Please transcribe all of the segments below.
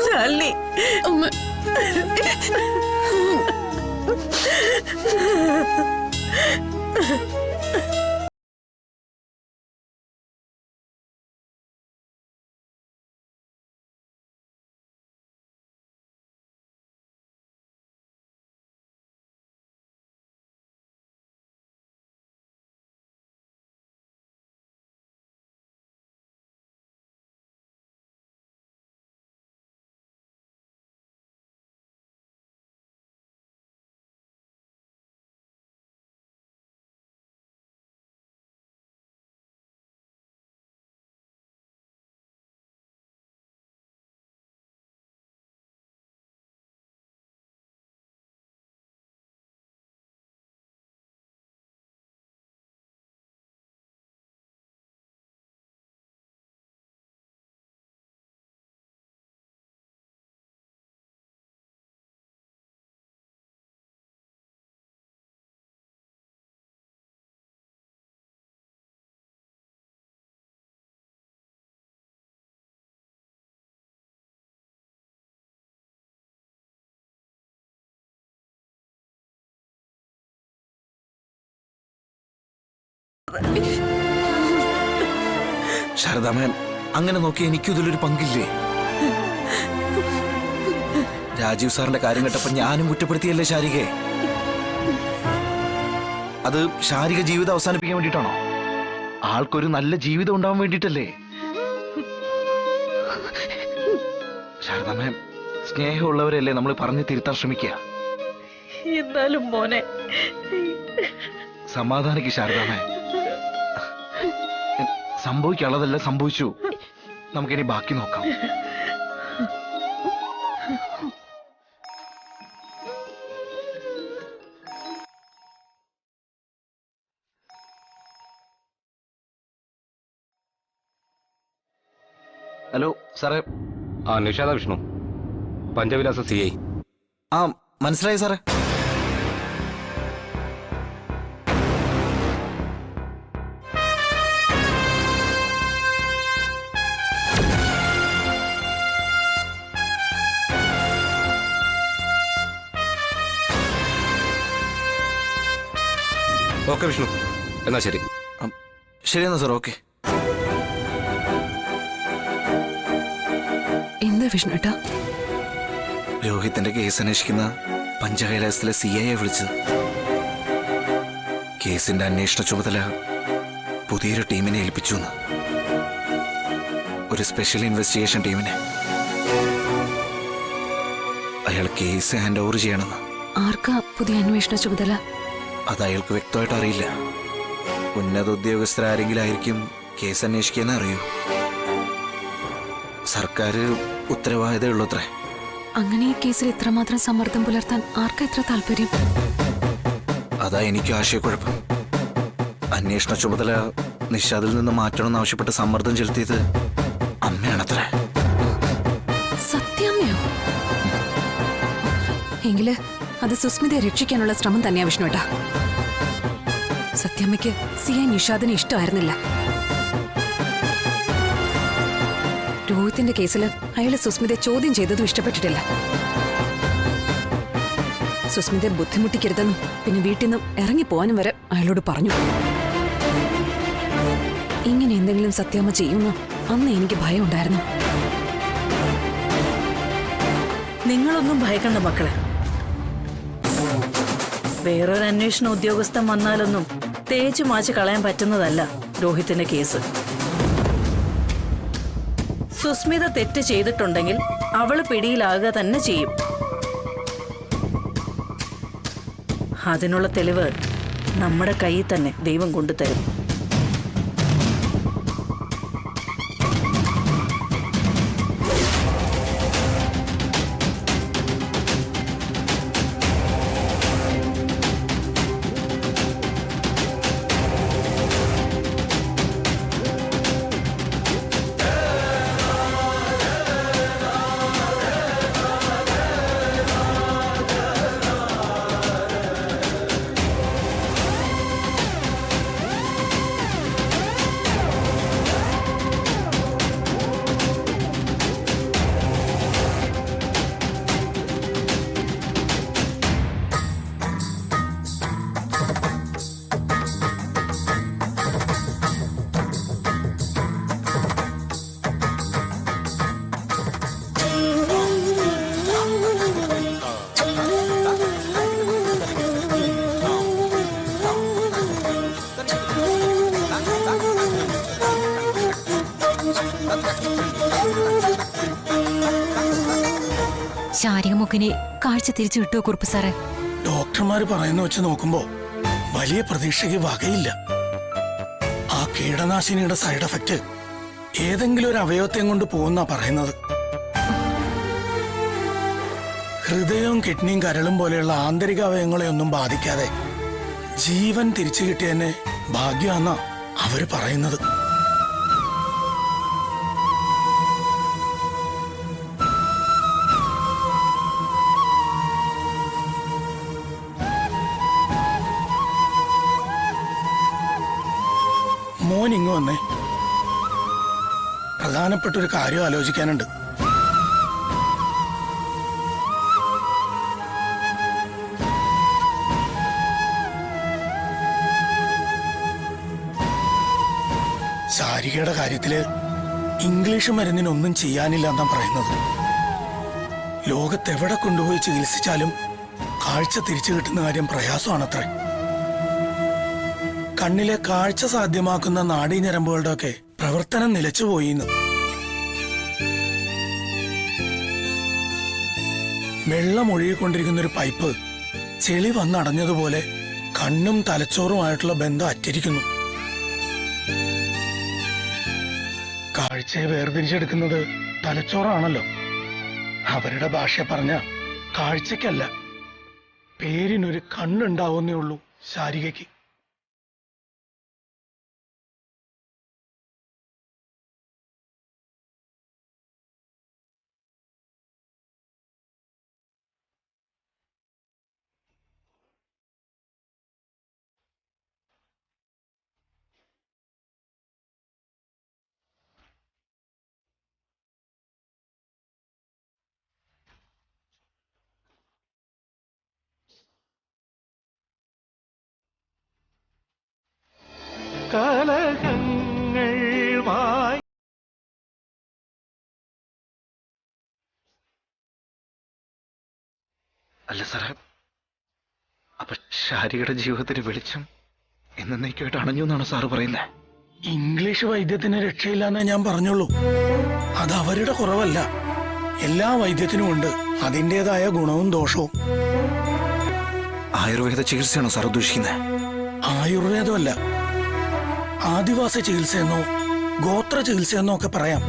ശാലിനി അമ്മ ശാരദാമ്മ അങ്ങനെ നോക്കി എനിക്കും ഇതിലൊരു പങ്കില്ലേ? രാജീവ് സാറിന്റെ കാര്യം കേട്ടപ്പോ ഞാനും കുറ്റപ്പെടുത്തിയല്ലേ ശാരികയെ? അത് ശാരിക ജീവിതം അവസാനിപ്പിക്കാൻ വേണ്ടിട്ടാണോ? ആൾക്കൊരു നല്ല ജീവിതം ഉണ്ടാവാൻ വേണ്ടിട്ടല്ലേ? ശാരദാമ്മ, സ്നേഹമുള്ളവരല്ലേ നമ്മൾ പറഞ്ഞു തിരുത്താൻ ശ്രമിക്കുക. എന്നാലും മോനെ സമാധാനിക്ക് ശാരദാമ്മ. സംഭവിക്കാനുള്ളതെല്ലാം സംഭവിച്ചു. നമുക്കിനി ബാക്കി നോക്കാം. ഹലോ സാറേ. നിഷാദ വിഷ്ണു, പഞ്ചവിലാസ CI. മനസ്സിലായി സാറേ. ഓക്കെ വിഷ്ണു, എന്നാ ശരി. ശരിയെന്നാ സാർ. ഓക്കെ. എന്താ വിഷ്ണുട്ടാ? രോഹിത്തിന്റെ കേസ് അന്വേഷിക്കുന്ന പഞ്ചകൈലാസത്തിലെ CI വിളിച്ചത്. കേസിന്റെ അന്വേഷണ ചുമതല പുതിയൊരു ടീമിനെ ഏൽപ്പിച്ചു. ഒരു സ്പെഷ്യൽ ഇൻവെസ്റ്റിഗേഷൻ ടീമിനെ. അയാൾ കേസ് ഹാൻഡ് ഓവർ ചെയ്യണമെന്ന്. ആർക്കാ പുതിയ അന്വേഷണ ചുമതല? അത് അയാൾക്ക് വ്യക്തമായിട്ട് അറിയില്ല. ഉന്നത ഉദ്യോഗസ്ഥരാരെങ്കിലും ആയിരിക്കും കേസ് അന്വേഷിക്കുന്ന അറിയൂ. സർക്കാർ ഉത്തരവാദിത്തമുള്ളത്രേ. അങ്ങനെ ഈ കേസിൽ ഇത്രമാത്രം സമ്മർദ്ദം പുലർത്താൻ ആർക്കാ ഇത്ര താല്പര്യം? അതാ എനിക്ക് ആശയക്കുഴപ്പം. അന്വേഷണ ചുമതല നിഷാദിൽ നിന്ന് മാറ്റണമെന്ന് ആവശ്യപ്പെട്ട് സമ്മർദ്ദം ചെലുത്തിയത് അമ്മയാണത്രേ. സത്യാമ്മയോ? എങ്കില് അത് സുസ്മിതയെ രക്ഷിക്കാനുള്ള ശ്രമം തന്നെയാ വിഷ്ണുട്ടാ. സത്യാമ്മയ്ക്ക് CI നിഷാദിനെ ഇഷ്ടമായിരുന്നില്ല. രോഹിത്തിന്റെ കേസിൽ അയാള് സുസ്മിതയെ ചോദ്യം ചെയ്തതും ഇഷ്ടപ്പെട്ടിട്ടില്ല. സുസ്മിതയെ ബുദ്ധിമുട്ടിക്കരുതെന്നും പിന്നെ വീട്ടിൽ നിന്നും ഇറങ്ങിപ്പോവാനും വരെ അയാളോട് പറഞ്ഞു. ഇങ്ങനെ എന്തെങ്കിലും സത്യാമ്മ ചെയ്യുമെന്ന് അന്ന് എനിക്ക് ഭയം ഉണ്ടായിരുന്നു. നിങ്ങളൊന്നും ഭയക്കണ്ട മക്കളെ. വേറൊരു അന്വേഷണ ഉദ്യോഗസ്ഥൻ വന്നാലൊന്നും തേച്ചു മാച്ച് കളയാൻ പറ്റുന്നതല്ല രോഹിത്തിന്റെ കേസ്. സുസ്മിത തെറ്റ് ചെയ്തിട്ടുണ്ടെങ്കിൽ അവള് പിടിയിലാകുക തന്നെ ചെയ്യും. അതിനുള്ള തെളിവ് നമ്മുടെ കയ്യിൽ തന്നെ ദൈവം കൊണ്ടുതരും. ശാരികമുക്കിനെ കാഴ്ച തിരിച്ചു കിട്ടുമോ കുറുപ്പ് സാറേ? ഡോക്ടർമാര് പറയുന്ന വെച്ച് നോക്കുമ്പോ വലിയ പ്രതീക്ഷയ്ക്ക് വകയില്ല. ആ കീടനാശിനിയുടെ സൈഡ് എഫക്റ്റ് ഏതെങ്കിലും ഒരു അവയവത്തെയും കൊണ്ട് പോകുന്നാ പറയുന്നത്. ഹൃദയവും കിഡ്നിയും കരളും പോലെയുള്ള ആന്തരിക അവയവങ്ങളെ ഒന്നും ബാധിക്കാതെ ജീവൻ തിരിച്ചു കിട്ടിയതിനെ ഭാഗ്യമാണെന്നാ അവര് പറയുന്നത്. മോൻ ഇങ്ങ് വന്നേ, പ്രധാനപ്പെട്ട ഒരു കാര്യം ആലോചിക്കാനുണ്ട്. ശാരികയുടെ കാര്യത്തില് ഇംഗ്ലീഷ് മരുന്നിനൊന്നും ചെയ്യാനില്ല എന്നാ പറയുന്നത്. ലോകത്തെവിടെ കൊണ്ടുപോയി ചികിത്സിച്ചാലും കാഴ്ച തിരിച്ചു കിട്ടുന്ന കാര്യം പ്രയാസമാണത്രേ. കണ്ണിലെ കാഴ്ച സാധ്യമാക്കുന്ന നാഡീഞരമ്പുകളുടെ ഒക്കെ പ്രവർത്തനം നിലച്ചുപോയിന്ന്. വെള്ളം ഒഴുകിക്കൊണ്ടിരിക്കുന്ന ഒരു പൈപ്പ് ചെളി വന്നടഞ്ഞതുപോലെ കണ്ണും തലച്ചോറുമായിട്ടുള്ള ബന്ധം അറ്റിരിക്കുന്നു. കാഴ്ചയെ വേർതിരിച്ചെടുക്കുന്നത് തലച്ചോറാണല്ലോ. അവരുടെ ഭാഷ പറഞ്ഞ കാഴ്ചക്കല്ല, പേരിനൊരു കണ്ണുണ്ടാവുന്നേ ഉള്ളൂ ശാരികയ്ക്ക്. കലഹങ്ങൾ വായി അല്ല സാറേ, അപ്പൊ ശാരികയുടെ ജീവിതത്തിന് വെളിച്ചം എന്നേക്കുമായിട്ട് അണഞ്ഞു എന്നാണ് സാറ് പറയുന്നത്? ഇംഗ്ലീഷ് വൈദ്യത്തിന് രക്ഷയില്ലെന്നേ ഞാൻ പറഞ്ഞുള്ളൂ. അത് അവരുടെ കുറവല്ല, എല്ലാ വൈദ്യത്തിനും ഉണ്ട് അതിൻ്റെതായ ഗുണവും ദോഷവും. ആയുർവേദ ചികിത്സയാണോ സാർ ഉദ്ദേശിക്കുന്നത്? ആയുർവേദമല്ല, ആദിവാസി ചികിത്സയെന്നോ ഗോത്ര ചികിത്സയെന്നോ ഒക്കെ പറയാം.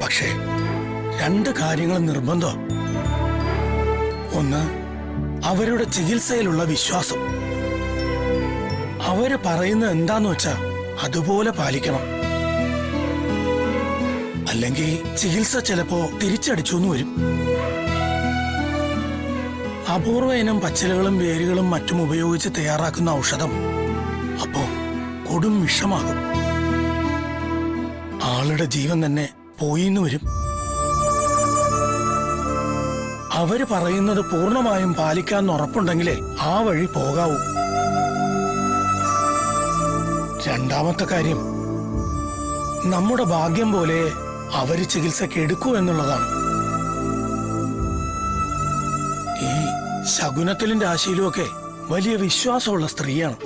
പക്ഷേ രണ്ട് കാര്യങ്ങൾ നിർബന്ധം. ഒന്ന്, അവരുടെ ചികിത്സയിലുള്ള വിശ്വാസം. അവര് പറയുന്നത് എന്താന്ന് വെച്ചാ അതുപോലെ പാലിക്കണം. അല്ലെങ്കിൽ ചികിത്സ ചിലപ്പോ തിരിച്ചടിച്ചു എന്ന് വരും. അപൂർവ ഇനം പച്ചിലകളും വേരുകളും മറ്റും ഉപയോഗിച്ച് തയ്യാറാക്കുന്ന ഔഷധം അപ്പോ കൊടും വിഷമാകും. ആളുടെ ജീവൻ തന്നെ പോയിന്ന് വരും. അവര് പറയുന്നത് പൂർണ്ണമായും പാലിക്കാൻ ഉറപ്പുണ്ടെങ്കിലേ ആ വഴി പോകാവൂ. രണ്ടാമത്തെ കാര്യം, നമ്മുടെ ഭാഗ്യം പോലെ അവര് ചികിത്സക്ക് എടുക്കൂ എന്നുള്ളതാണ്. ഈ ശകുനത്തിലും രാശിയിലും ഒക്കെ വലിയ വിശ്വാസമുള്ള സ്ത്രീയാണ്.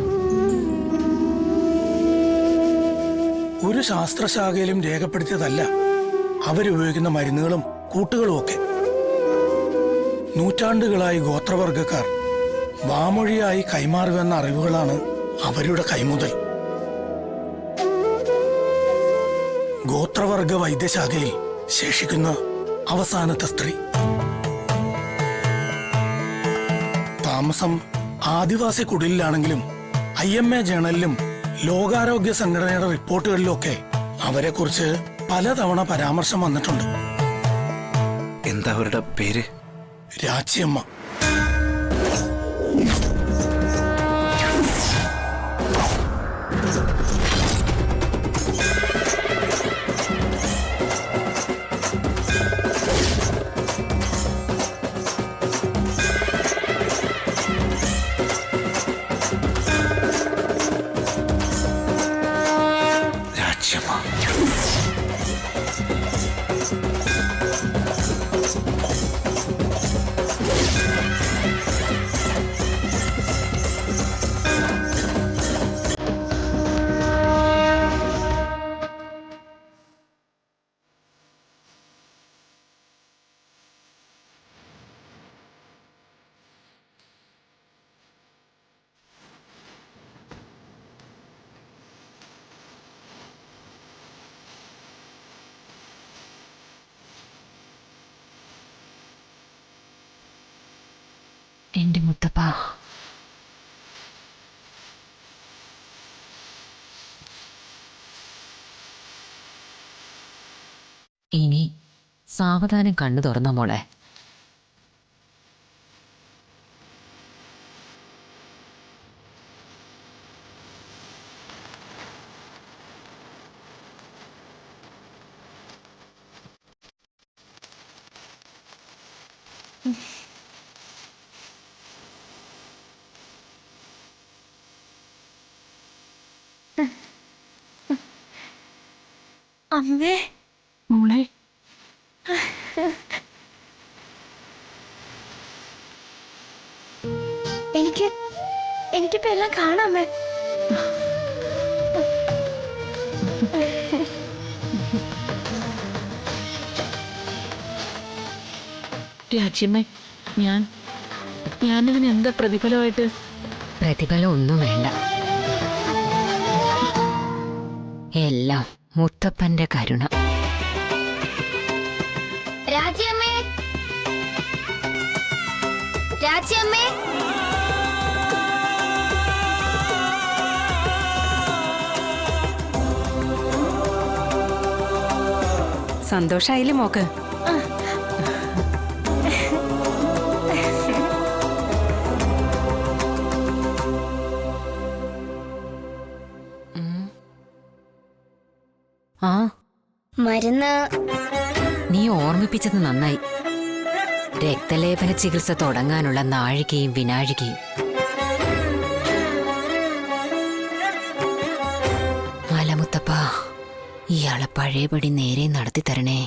ഒരു ശാസ്ത്രശാഖയിലും രേഖപ്പെടുത്തിയതല്ല അവരുപയോഗിക്കുന്ന മരുന്നുകളും കൂട്ടുകളും ഒക്കെ. നൂറ്റാണ്ടുകളായി ഗോത്രവർഗക്കാർ വാമൊഴിയായി കൈമാറി വന്ന അറിവുകളാണ് അവരുടെ കൈമുതൽ. ഗോത്രവർഗ വൈദ്യശാഖയിൽ ശേഷിക്കുന്ന അവസാനത്തെ സ്ത്രീ. താമസം ആദിവാസി കുടിലാണെങ്കിലും IMA ജേണലിലും ലോകാരോഗ്യ സംഘടനയുടെ റിപ്പോർട്ടുകളിലും ഒക്കെ അവരെക്കുറിച്ച് പലതവണ പരാമർശം വന്നിട്ടുണ്ട്. എന്താ അവരുടെ പേര്? രാച്ചിയമ്മ. എന്റെ മുത്തപ്പ. ഇനി സാവധാനം കണ്ണു തുറന്ന മോളെ. അമ്മേ മോളെ എനിക്കിപ്പോ എല്ലാം കാണാമേ. രാജ്യമ്മേ, ഞാനിതിന് എന്താ പ്രതിഫലമായിട്ട്? പ്രതിഫലം ഒന്നും വേണ്ട. എല്ലാം മുത്തപ്പന്റെ കരുണ. രാജ്യമ്മേ, രാജ്യമ്മേ, സന്തോഷായില്ലേ മോക്ക്? ആ, മരുന്ന് നീ ഓർമ്മിപ്പിച്ചത് നന്നായി. രക്തലേപന ചികിത്സ തുടങ്ങാനുള്ള നാഴികയും വിനാഴികയും. മലമുത്തപ്പ, ഇയാളെ പഴയപടി നേരെ നടത്തി തരണേ.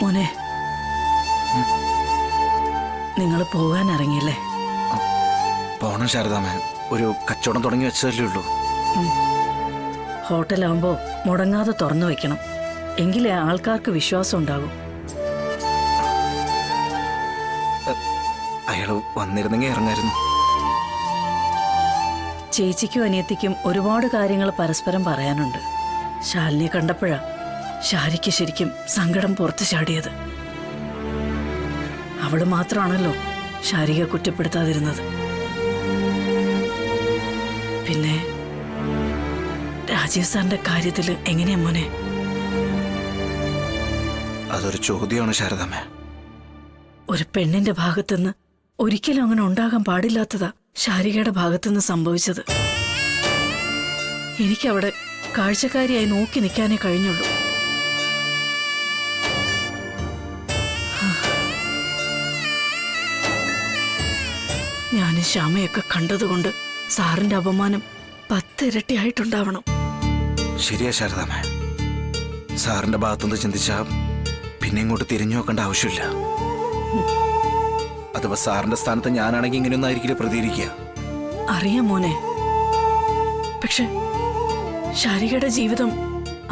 മോനെ, നിങ്ങൾ പോകാൻ ഇറങ്ങിയല്ലേ? പോണം ശാരദാമ്മ. ഒരു കച്ചവടം തുടങ്ങി വെച്ചതല്ലേ ഉള്ളൂ. ഹോട്ടലാവുമ്പോ മുടങ്ങാതെ തുറന്നു വെക്കണം. എങ്കിലേ ആൾക്കാർക്ക് വിശ്വാസം ഉണ്ടാകും. അയാൾ വന്നിരുന്നെങ്കിൽ ഇറങ്ങായിരുന്നു. ചേച്ചിക്കും അനിയത്തിക്കും ഒരുപാട് കാര്യങ്ങൾ പരസ്പരം പറയാനുണ്ട്. ശാലിനിയെ കണ്ടപ്പോഴാ ശാരിക്ക് ശരിക്കും സങ്കടം പുറത്തു ചാടിയത്. അവള് മാത്രമാണല്ലോ ശാരിക കുറ്റപ്പെടുത്താതിരുന്നത്. പിന്നെ രാജീവ് സാറിന്റെ കാര്യത്തില് എങ്ങനെയാ മോനെ? അതൊരു ചോദ്യമാണ് ശാരദാമ്മ. ഒരു പെണ്ണിന്റെ ഭാഗത്തുനിന്ന് ഒരിക്കലും അങ്ങനെ ഉണ്ടാകാൻ പാടില്ലാത്തതാ ശാരികയുടെ ഭാഗത്തുനിന്ന് സംഭവിച്ചത്. എനിക്കവിടെ കാഴ്ചക്കാരിയായി നോക്കി നിൽക്കാനേ കഴിഞ്ഞുള്ളൂ. ഞാനും ശ്യാമയൊക്കെ കണ്ടതുകൊണ്ട് സാറിന്റെ അപമാനം 10 ഇരട്ടിയായിട്ടുണ്ടാവണം. ശരിയാ ശാരദാമ്മ. സാറിന്റെ ഭാഗത്തുനിന്ന് ചിന്തിച്ചാ പിന്നെ ഇങ്ങോട്ട് തിരിഞ്ഞു നോക്കേണ്ട ആവശ്യമില്ല. അഥവാ സാറിന്റെ സ്ഥാനത്ത് ഞാനാണെങ്കിൽ ഇങ്ങനെയൊന്നും ആയിരിക്കില്ല പ്രതികരിക്കുക. അറിയാം മോനെ, പക്ഷെ ശാരികയുടെ ജീവിതം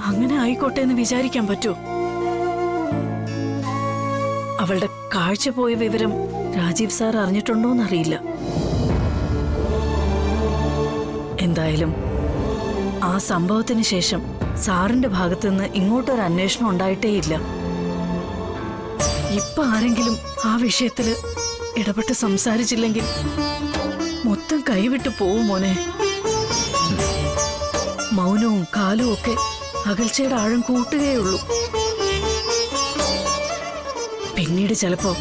അങ്ങനെ ആയിക്കോട്ടെ എന്ന് വിചാരിക്കാൻ പറ്റുമോ? അവളുടെ കാഴ്ച പോയ വിവരം രാജീവ് സാർ അറിഞ്ഞിട്ടുണ്ടോന്നറിയില്ല. എന്തായാലും ആ സംഭവത്തിന് ശേഷം സാറിന്റെ ഭാഗത്തുനിന്ന് ഇങ്ങോട്ടൊരു അന്വേഷണം ഉണ്ടായിട്ടേയില്ല. ഇപ്പൊ ആരെങ്കിലും ആ വിഷയത്തില് ഇടപെട്ട് സംസാരിച്ചില്ലെങ്കിൽ മൊത്തം കൈവിട്ടു പോവും മോനെ. മൗനവും കാലവും ഒക്കെ അകൽച്ചയുടെ ആഴം കൂട്ടുകയുള്ളൂ. പിന്നീട് ചിലപ്പോ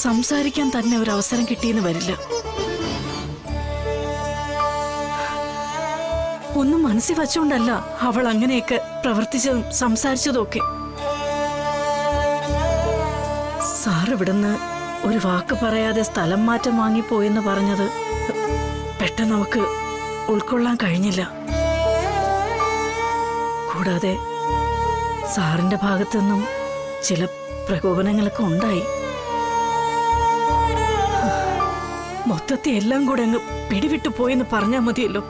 സംസാരിക്കാൻ തന്നെ ഒരു അവസരം കിട്ടിയെന്ന് വരില്ല. ഒന്നും മനസ്സിൽ വച്ചുകൊണ്ടല്ല അവൾ അങ്ങനെയൊക്കെ പ്രവർത്തിച്ചതും സംസാരിച്ചതും ഒക്കെ. സാർ ഇവിടുന്ന് ഒരു വാക്ക് പറയാതെ സ്ഥലം മാറ്റം വാങ്ങിപ്പോയെന്ന് പറഞ്ഞത് പെട്ടെന്ന് നമുക്ക് ഉൾക്കൊള്ളാൻ കഴിഞ്ഞില്ല. കൂടാതെ സാറിന്റെ ഭാഗത്തുനിന്നും ചില പ്രകോപനങ്ങളൊക്കെ ഉണ്ടായി. മൊത്തത്തിൽ എല്ലാം കൂടെ അങ്ങ് പിടിവിട്ടു പോയെന്ന് പറഞ്ഞാൽ മതിയല്ലോ.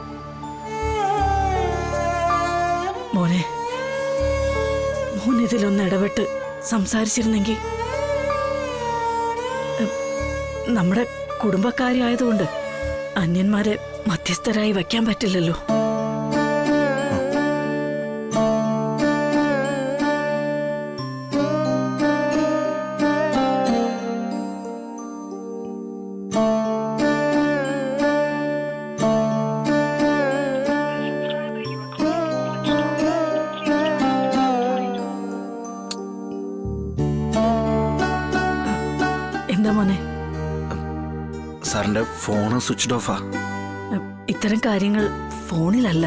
മോൻ ഇതിലൊന്ന് ഇടപെട്ട് സംസാരിച്ചിരുന്നെങ്കിൽ നമ്മുടെ കുടുംബക്കാരായതുകൊണ്ട് അന്യന്മാരെ മധ്യസ്ഥരായി വയ്ക്കാൻ പറ്റില്ലല്ലോ. എന്താ മോനെ? സാറിന്റെ ഫോണ് സ്വിച്ച്ഡ് ഓഫാ. ഇത്തരം കാര്യങ്ങൾ ഫോണിലല്ല,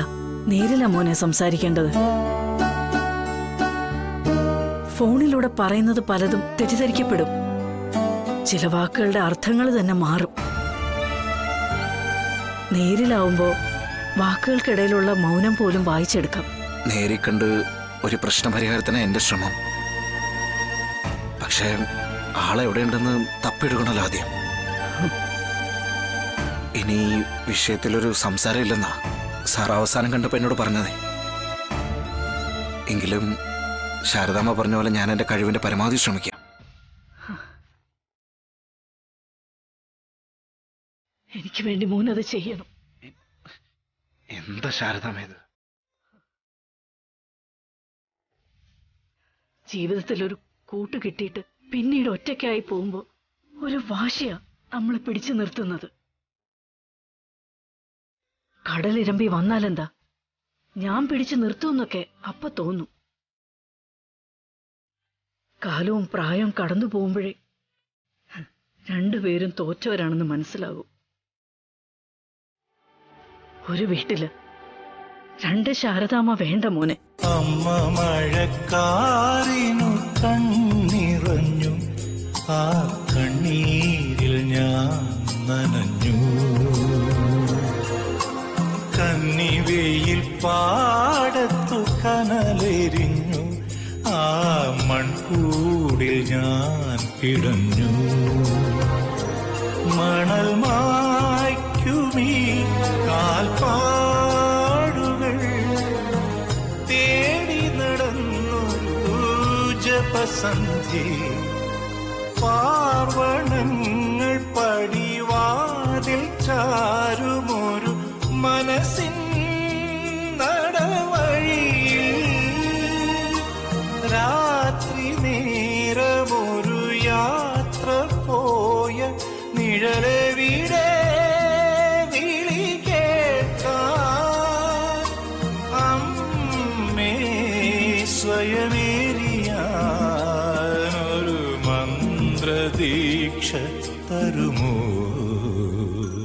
നേരിലാ മോനെ സംസാരിക്കേണ്ടത്. ഫോണിലൂടെ പറയുന്നത് പലതും തെറ്റിദ്ധരിക്കപ്പെടും. ചില വാക്കുകളുടെ അർത്ഥങ്ങൾ തന്നെ മാറും. നേരിലാവുമ്പോ വാക്കുകൾക്കിടയിലുള്ള മൗനം പോലും വായിച്ചെടുക്കാം. നേരി കണ്ട് ഒരു പ്രശ്നപരിഹാരത്തിന് എന്റെ ശ്രമം. പക്ഷേ ആളെവിടെയുണ്ടെന്ന് തപ്പിയെടുക്കണല്ലോ ആദ്യം. ഇനി ഈ വിഷയത്തിലൊരു സംസാരം ഇല്ലെന്നാ സാർ അവസാനം കണ്ടപ്പോ എന്നോട് പറഞ്ഞതേ. എങ്കിലും ശാരദാമ്മ പറഞ്ഞ പോലെ ഞാൻ എന്റെ കഴിവിന്റെ പരമാവധി ശ്രമിക്കാം. എനിക്ക് വേണ്ടി മോനത് ചെയ്യണം. എന്താ ശാരദാമ്മ ഇത്? ജീവിതത്തിൽ ഒരു കൂട്ട് കിട്ടിയിട്ട് പിന്നീട് ഒറ്റയ്ക്കായി പോകുമ്പോ ഒരു വാശിയാ നമ്മളെ പിടിച്ചു നിർത്തുന്നത്. കടലിരമ്പി വന്നാലെന്താ, ഞാൻ പിടിച്ചു നിർത്തുമെന്നൊക്കെ അപ്പ തോന്നും. കാലവും പ്രായവും കടന്നു പോകുമ്പോഴേ രണ്ടുപേരും തോറ്റവരാണെന്ന് മനസ്സിലാകും. ഒരു വീട്ടില് രണ്ട് ശാരദാമ്മ വേണ്ട മോനെ. അമ്മ മഴക്കാറിനു കണ്ണിറഞ്ഞു, ആ കണ്ണീരിൽ ഞാൻ നനഞ്ഞു. കന്നിവെയിൽ പാടത്തു കനലെരിഞ്ഞു, ആ മൺകൂടിൽ ഞാൻ പിടഞ്ഞു. മണൽ മായ്ക്കുമീ കാൽപ്പാടുകൾ തേടി നടന്നൊരു ജപസന്ധി. പാർവണങ്ങൾ പടിവാതിൽ ചാരുമൊരു മനസ്സിൻ നടവഴിയിൽ രാത്രി നേരമൊരു യാത്ര പോയ നിഴലെവിടെ വിളി കേൾക്കാൻ. അമ്മേ സ്വയമേറിയാനൊരു മന്ത്രദീക്ഷ തരുമോ?